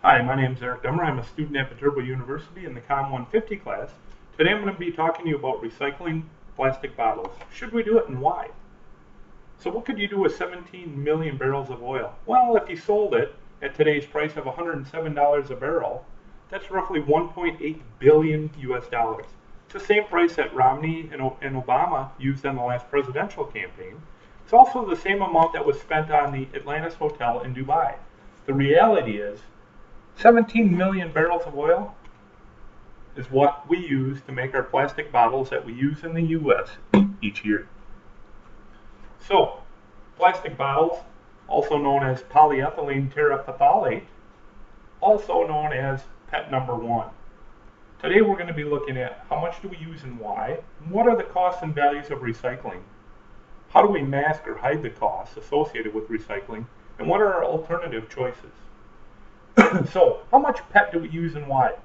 Hi, my name is Eric Dummer. I'm a student at Viterbo University in the COM 150 class. Today I'm going to be talking to you about recycling plastic bottles. Should we do it and why? So what could you do with 17 million barrels of oil? Well, if you sold it at today's price of $107 a barrel, that's roughly 1.8 billion US dollars. It's the same price that Romney and Obama used on the last presidential campaign. It's also the same amount that was spent on the Atlantis Hotel in Dubai. The reality is 17 million barrels of oil is what we use to make our plastic bottles that we use in the US each year. So, plastic bottles, also known as polyethylene terephthalate, also known as PET number 1. Today we're going to be looking at how much do we use and why, and what are the costs and values of recycling, how do we mask or hide the costs associated with recycling, and what are our alternative choices. So, how much PET do we use and why?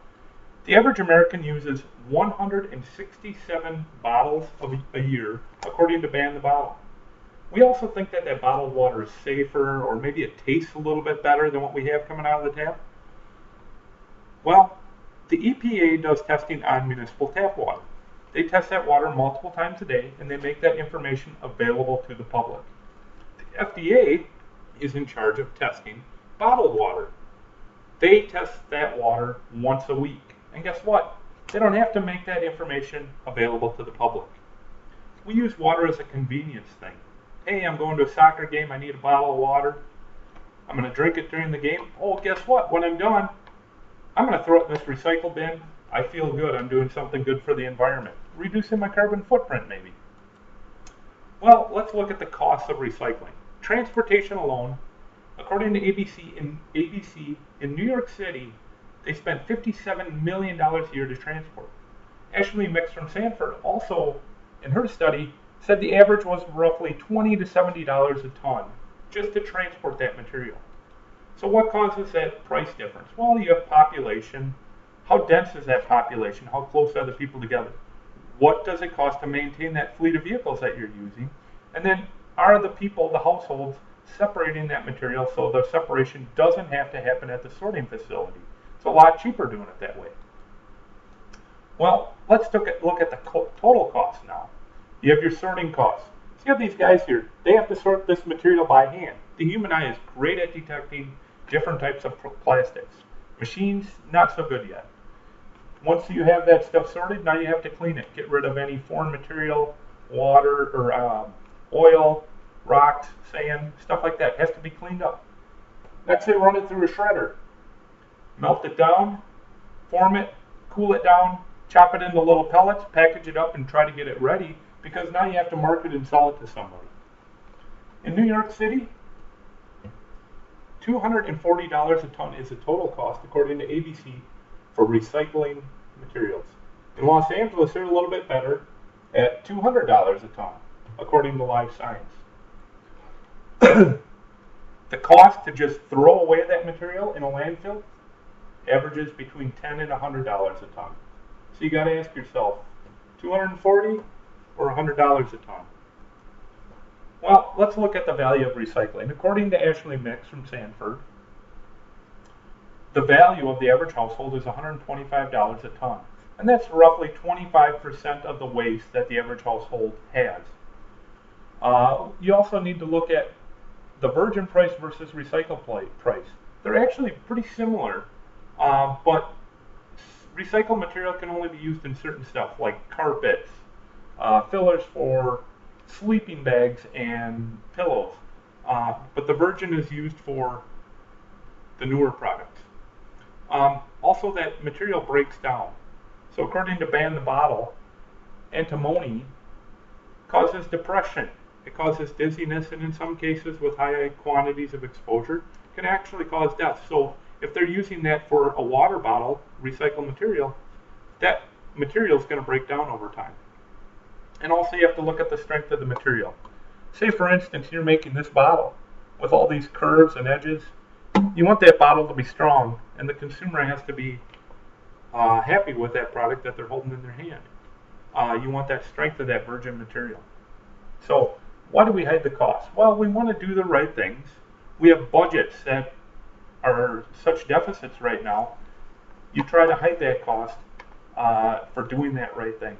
The average American uses 167 bottles a year, according to Ban the Bottle. We also think that bottled water is safer, or maybe it tastes a little bit better than what we have coming out of the tap. Well, the EPA does testing on municipal tap water. They test that water multiple times a day, and they make that information available to the public. The FDA is in charge of testing bottled water. They test that water once a week. And guess what? They don't have to make that information available to the public. We use water as a convenience thing. Hey, I'm going to a soccer game, I need a bottle of water. I'm going to drink it during the game. Oh, guess what? When I'm done, I'm going to throw it in this recycle bin. I feel good. I'm doing something good for the environment. Reducing my carbon footprint, maybe. Well, let's look at the costs of recycling. Transportation alone, according to ABC in New York City, they spend $57 million a year to transport. Ashley Mix from Sanford also, in her study, said the average was roughly $20 to $70 a ton just to transport that material. So what causes that price difference? Well, you have population. How dense is that population? How close are the people together? What does it cost to maintain that fleet of vehicles that you're using? And then are the people, the households, separating that material so the separation doesn't have to happen at the sorting facility? It's a lot cheaper doing it that way. Well, let's look at the total cost now. You have your sorting costs. So you have these guys here. They have to sort this material by hand. The human eye is great at detecting different types of plastics. Machines, not so good yet. Once you have that stuff sorted, now you have to clean it. Get rid of any foreign material, water, or oil, rocks, sand, stuff like that. It has to be cleaned up. Next, they run it through a shredder. Melt it down, form it, cool it down, chop it into little pellets, package it up, and try to get it ready, because now you have to market and sell it to somebody. In New York City, $240 a ton is the total cost, according to ABC, for recycling materials. In Los Angeles, they're a little bit better at $200 a ton, according to Live Science. The cost to just throw away that material in a landfill averages between $10 and $100 a ton. So you got to ask yourself, $240 or $100 a ton? Well, let's look at the value of recycling. According to Ashley Mix from Sanford, the value of the average household is $125 a ton. And that's roughly 25% of the waste that the average household has. You also need to look at the virgin price versus recycled price. They're actually pretty similar, but recycled material can only be used in certain stuff like carpets, fillers for sleeping bags and pillows. But the virgin is used for the newer products. Also, that material breaks down. So according to Ban the Bottle, antimony causes depression. It causes dizziness, and in some cases with high quantities of exposure, can actually cause death. So if they're using that for a water bottle, recycled material, that material is going to break down over time. And also you have to look at the strength of the material. Say for instance, you're making this bottle with all these curves and edges. You want that bottle to be strong, and the consumer has to be happy with that product that they're holding in their hand. You want that strength of that virgin material. So why do we hide the cost? Well, we want to do the right things. We have budgets that are such deficits right now, you try to hide that cost for doing that right thing.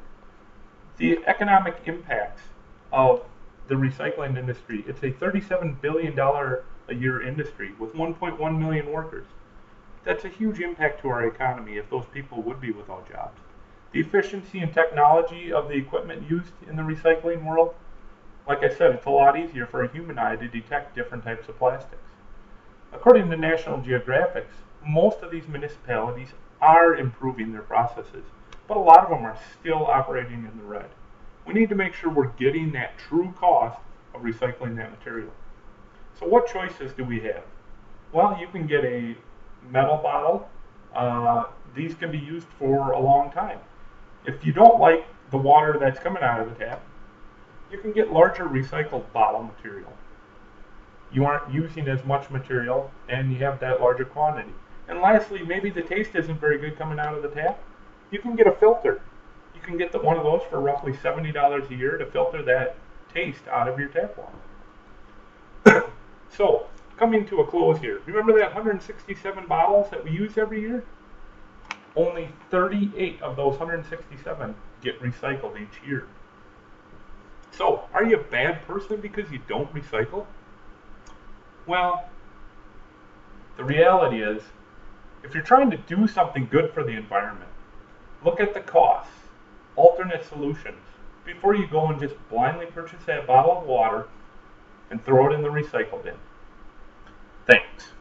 The economic impacts of the recycling industry, it's a $37 billion a year industry with 1.1 million workers. That's a huge impact to our economy if those people would be without jobs. The efficiency and technology of the equipment used in the recycling world, like I said, it's a lot easier for a human eye to detect different types of plastics. According to National Geographic, most of these municipalities are improving their processes, but a lot of them are still operating in the red. We need to make sure we're getting that true cost of recycling that material. So what choices do we have? Well, you can get a metal bottle. These can be used for a long time. If you don't like the water that's coming out of the tap, you can get larger recycled bottle material. You aren't using as much material and you have that larger quantity. And lastly, maybe the taste isn't very good coming out of the tap. You can get a filter. You can get one of those for roughly $70 a year to filter that taste out of your tap water. So, coming to a close here, remember that 167 bottles that we use every year? Only 38 of those 167 get recycled each year. So, are you a bad person because you don't recycle? Well, the reality is, if you're trying to do something good for the environment, look at the costs, alternate solutions, before you go and just blindly purchase that bottle of water and throw it in the recycle bin. Thanks.